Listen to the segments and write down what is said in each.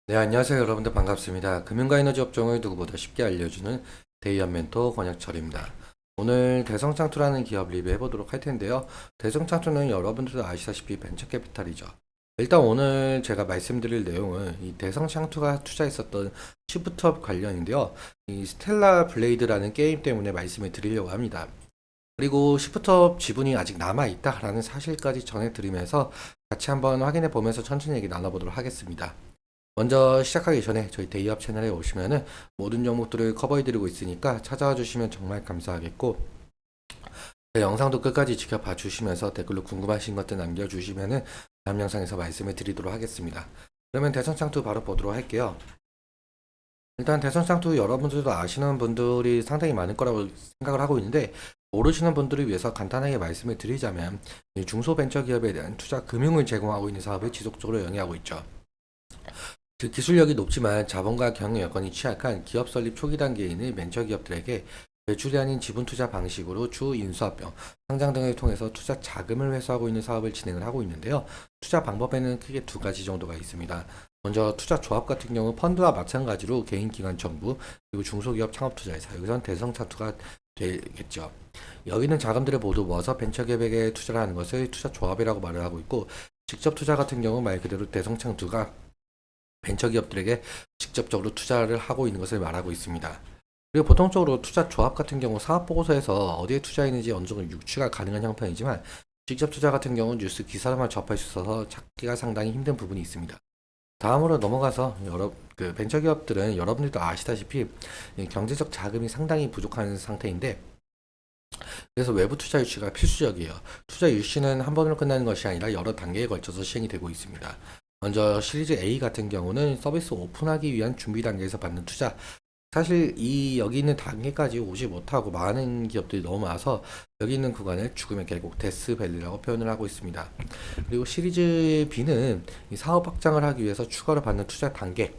네, 안녕하세요. 여러분들 반갑습니다. 금융과 에너지 업종을 누구보다 쉽게 알려주는 데이안 멘토 권혁철입니다. 오늘 대성창투라는 기업 리뷰해 보도록 할 텐데요. 대성창투는 여러분들도 아시다시피 벤처캐피탈이죠. 일단 오늘 제가 말씀드릴 내용은 이 대성창투가 투자했었던 시프트업 관련인데요. 이 스텔라 블레이드라는 게임 때문에 말씀을 드리려고 합니다. 그리고 시프트업 지분이 아직 남아있다라는 사실까지 전해드리면서 같이 한번 확인해 보면서 천천히 얘기 나눠보도록 하겠습니다. 먼저 시작하기 전에 저희 데이업 채널에 오시면은 모든 종목들을 커버해드리고 있으니까 찾아와 주시면 정말 감사하겠고, 제 영상도 끝까지 지켜봐 주시면서 댓글로 궁금하신 것들 남겨주시면은 다음 영상에서 말씀을 드리도록 하겠습니다. 그러면 대선창투 바로 보도록 할게요. 일단 대선창투 여러분들도 아시는 분들이 상당히 많을 거라고 생각을 하고 있는데, 모르시는 분들을 위해서 간단하게 말씀을 드리자면 이 중소벤처기업에 대한 투자 금융을 제공하고 있는 사업을 지속적으로 영위하고 있죠. 그 기술력이 높지만 자본과 경영 여건이 취약한 기업 설립 초기 단계에 있는 벤처기업들에게 대출이 아닌 지분 투자 방식으로 주 인수합병, 상장 등을 통해서 투자 자금을 회수하고 있는 사업을 진행을 하고 있는데요. 투자 방법에는 크게 두 가지 정도가 있습니다. 먼저 투자 조합 같은 경우 펀드와 마찬가지로 개인 기관 정부 그리고 중소기업 창업 투자회사, 여기선 대성차투가 되겠죠. 여기 있는 자금들을 모두 모아서 벤처기업에게 투자를 하는 것을 투자 조합이라고 말을 하고 있고, 직접 투자 같은 경우 말 그대로 대성창투가 벤처기업들에게 직접적으로 투자를 하고 있는 것을 말하고 있습니다. 그리고 보통적으로 투자 조합 같은 경우 사업보고서에서 어디에 투자했는지 어느 정도 유추가 가능한 형편이지만, 직접 투자 같은 경우 뉴스 기사로만 접할 수 있어서 찾기가 상당히 힘든 부분이 있습니다. 다음으로 넘어가서 벤처기업들은 여러분들도 아시다시피 경제적 자금이 상당히 부족한 상태인데, 그래서 외부 투자 유치가 필수적이에요. 투자 유치는 한 번으로 끝나는 것이 아니라 여러 단계에 걸쳐서 시행이 되고 있습니다. 먼저 시리즈 A 같은 경우는 서비스 오픈하기 위한 준비 단계에서 받는 투자. 사실 이 여기 있는 단계까지 오지 못하고 많은 기업들이 너무 많아서 여기 있는 구간을 죽음의 계곡 데스밸리라고 표현을 하고 있습니다. 그리고 시리즈 B는 이 사업 확장을 하기 위해서 추가로 받는 투자 단계.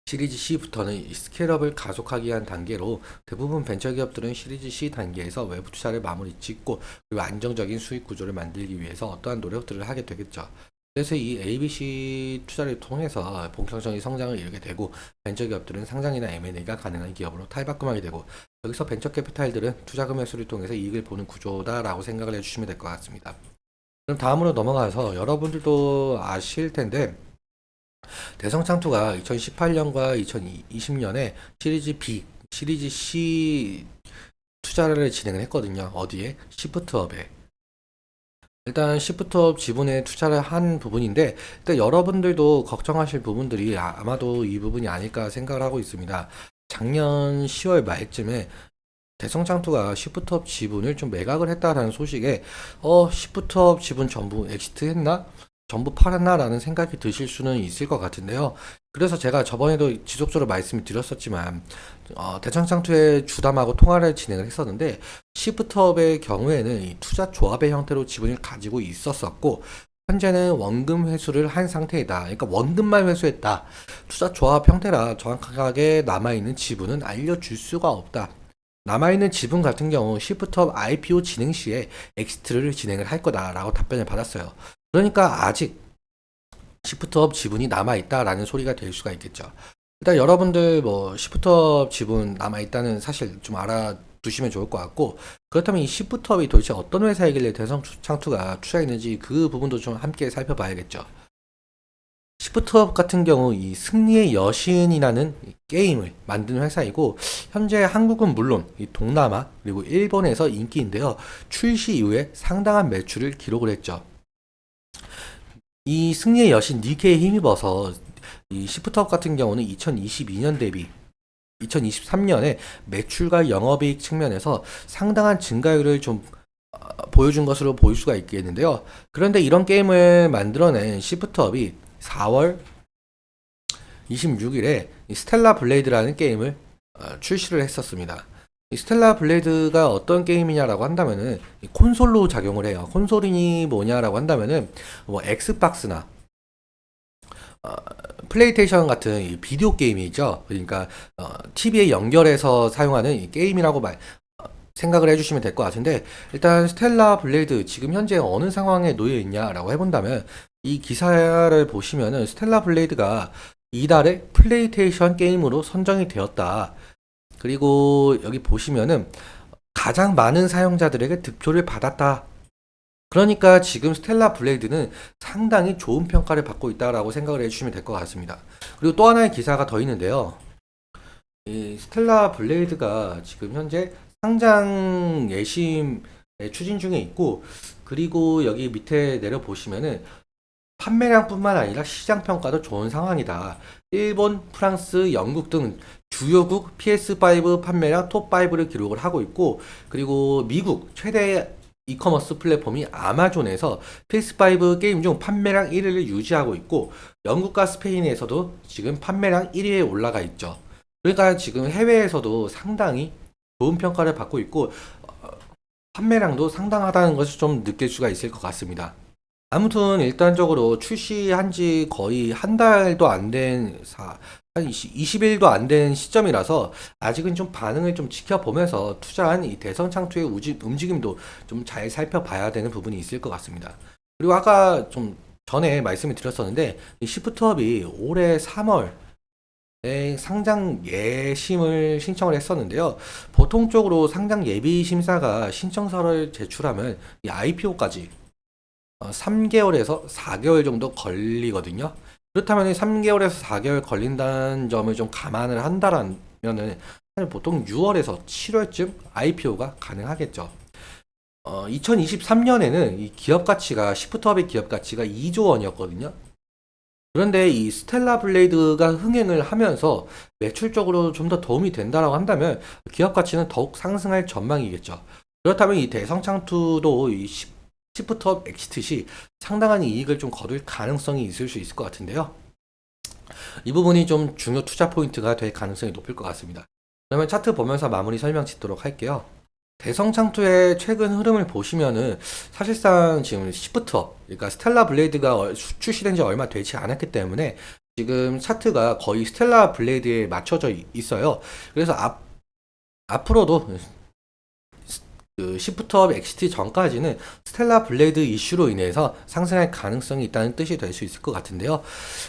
시리즈 C부터는 이 스케일업을 가속하기 위한 단계로, 대부분 벤처기업들은 시리즈 C 단계에서 외부 투자를 마무리 짓고 그리고 안정적인 수익 구조를 만들기 위해서 어떠한 노력들을 하게 되겠죠. 그래서 이 ABC 투자를 통해서 본격적인 성장을 이루게 되고, 벤처기업들은 상장이나 M&A가 가능한 기업으로 탈바꿈하게 되고, 여기서 벤처캐피탈들은 투자금 회수를 통해서 이익을 보는 구조다라고 생각을 해주시면 될 것 같습니다. 그럼 다음으로 넘어가서 여러분들도 아실 텐데, 대성창투가 2018년과 2020년에 시리즈 B, 시리즈 C 투자를 진행을 했거든요. 어디에? 시프트업에. 일단 시프트업 지분에 투자를 한 부분인데, 일단 여러분들도 걱정하실 부분들이 아마도 이 부분이 아닐까 생각을 하고 있습니다. 작년 10월 말쯤에 대성창투가 시프트업 지분을 좀 매각을 했다라는 소식에 시프트업 지분 전부 엑시트 했나? 전부 팔았나라는 생각이 드실 수는 있을 것 같은데요. 그래서 제가 저번에도 지속적으로 말씀을 드렸었지만, 대성창투의 주담하고 통화를 진행을 했었는데, 시프트업의 경우에는 이 투자 조합의 형태로 지분을 가지고 있었었고, 현재는 원금 회수를 한 상태이다. 그러니까 원금만 회수했다. 투자 조합 형태라 정확하게 남아있는 지분은 알려줄 수가 없다. 남아있는 지분 같은 경우 시프트업 IPO 진행 시에 엑시트를 진행을 할 거다라고 답변을 받았어요. 그러니까 아직 시프트업 지분이 남아있다라는 소리가 될 수가 있겠죠. 일단 여러분들 뭐 시프트업 지분 남아있다는 사실 좀 알아두시면 좋을 것 같고, 그렇다면 이 시프트업이 도대체 어떤 회사이길래 대성창투가 투자했는지 그 부분도 좀 함께 살펴봐야겠죠. 시프트업 같은 경우 이 승리의 여신이라는 게임을 만든 회사이고, 현재 한국은 물론 이 동남아 그리고 일본에서 인기인데요. 출시 이후에 상당한 매출을 기록을 했죠. 이 승리의 여신 니케에 힘입어서 이 시프트업 같은 경우는 2022년 대비 2023년에 매출과 영업이익 측면에서 상당한 증가율을 좀 보여준 것으로 보일 수가 있겠는데요. 그런데 이런 게임을 만들어낸 시프트업이 4월 26일에 스텔라 블레이드라는 게임을 출시를 했었습니다. 이 스텔라 블레이드가 어떤 게임이냐라고 한다면은 콘솔로 작용을 해요. 콘솔이 뭐냐라고 한다면은 뭐 엑스박스나 플레이스테이션 같은 이 비디오 게임이죠. 그러니까 TV에 연결해서 사용하는 이 게임이라고 생각을 해주시면 될 것 같은데, 일단 스텔라 블레이드 지금 현재 어느 상황에 놓여 있냐라고 해본다면 이 기사를 보시면은 스텔라 블레이드가 이달에 플레이테이션 게임으로 선정이 되었다. 그리고 여기 보시면은 가장 많은 사용자들에게 득표를 받았다. 그러니까 지금 스텔라 블레이드는 상당히 좋은 평가를 받고 있다라고 생각을 해주시면 될 것 같습니다. 그리고 또 하나의 기사가 더 있는데요. 이 스텔라 블레이드가 지금 현재 상장 예심에 추진 중에 있고, 그리고 여기 밑에 내려 보시면은 판매량뿐만 아니라 시장 평가도 좋은 상황이다. 일본, 프랑스, 영국 등 주요국 PS5 판매량 톱5를 기록을 하고 있고, 그리고 미국 최대 이커머스 플랫폼이 아마존에서 PS5 게임 중 판매량 1위를 유지하고 있고, 영국과 스페인에서도 지금 판매량 1위에 올라가 있죠. 그러니까 지금 해외에서도 상당히 좋은 평가를 받고 있고, 판매량도 상당하다는 것을 좀 느낄 수가 있을 것 같습니다. 아무튼 일단적으로 출시한 지 거의 한 달도 안 된, 한 20일도 안 된 시점이라서 아직은 좀 반응을 좀 지켜보면서 투자한 이 대성창투의 움직임도 좀 잘 살펴봐야 되는 부분이 있을 것 같습니다. 그리고 아까 좀 전에 말씀을 드렸었는데, 이 시프트업이 올해 3월 상장 예심을 신청을 했었는데요. 보통적으로 상장 예비 심사가 신청서를 제출하면 이 IPO까지 3개월에서 4개월 정도 걸리거든요. 그렇다면 3개월에서 4개월 걸린다는 점을 좀 감안을 한다면은 보통 6월에서 7월쯤 IPO가 가능하겠죠. 2023년에는 이 기업 가치가 시프트업의 기업 가치가 2조 원이었거든요. 그런데 이 스텔라 블레이드가 흥행을 하면서 매출적으로 좀 더 도움이 된다라고 한다면 기업 가치는 더욱 상승할 전망이겠죠. 그렇다면 이 대성창투도 이 시프트업 엑시트 시 상당한 이익을 좀 거둘 가능성이 있을 수 있을 것 같은데요. 이 부분이 좀 중요 투자 포인트가 될 가능성이 높을 것 같습니다. 그러면 차트 보면서 마무리 설명 짓도록 할게요. 대성창투의 최근 흐름을 보시면은 사실상 지금 시프트업, 그러니까 스텔라 블레이드가 출시된 지 얼마 되지 않았기 때문에 지금 차트가 거의 스텔라 블레이드에 맞춰져 있어요. 그래서 앞으로도 그 시프트업 엑시트 전까지는 스텔라 블레이드 이슈로 인해서 상승할 가능성이 있다는 뜻이 될 수 있을 것 같은데요.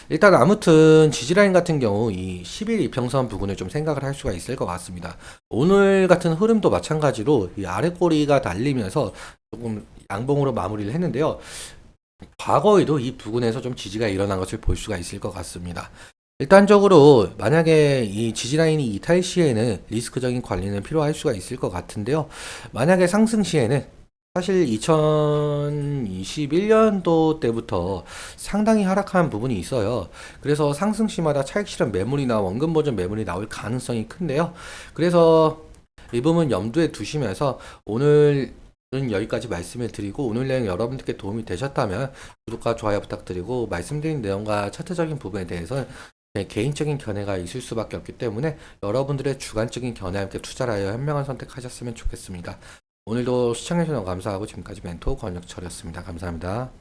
일단 아무튼 지지라인 같은 경우 이 10일 이평선 부분을 좀 생각을 할 수가 있을 것 같습니다. 오늘 같은 흐름도 마찬가지로 이 아래 꼬리가 달리면서 조금 양봉으로 마무리를 했는데요. 과거에도 이 부분에서 좀 지지가 일어난 것을 볼 수가 있을 것 같습니다. 일단적으로 만약에 이 지지라인이 이탈 시에는 리스크적인 관리는 필요할 수가 있을 것 같은데요. 만약에 상승 시에는 사실 2021년도 때부터 상당히 하락한 부분이 있어요. 그래서 상승 시마다 차익 실현 매물이나 원금 보전 매물이 나올 가능성이 큰데요. 그래서 이 부분 염두에 두시면서 오늘은 여기까지 말씀을 드리고, 오늘 내용 여러분들께 도움이 되셨다면 구독과 좋아요 부탁드리고, 말씀드린 내용과 차트적인 부분에 대해서 개인적인 견해가 있을 수밖에 없기 때문에 여러분들의 주관적인 견해와 함께 투자를 하여 현명한 선택하셨으면 좋겠습니다. 오늘도 시청해주셔서 감사하고 지금까지 멘토 권혁철이었습니다. 감사합니다.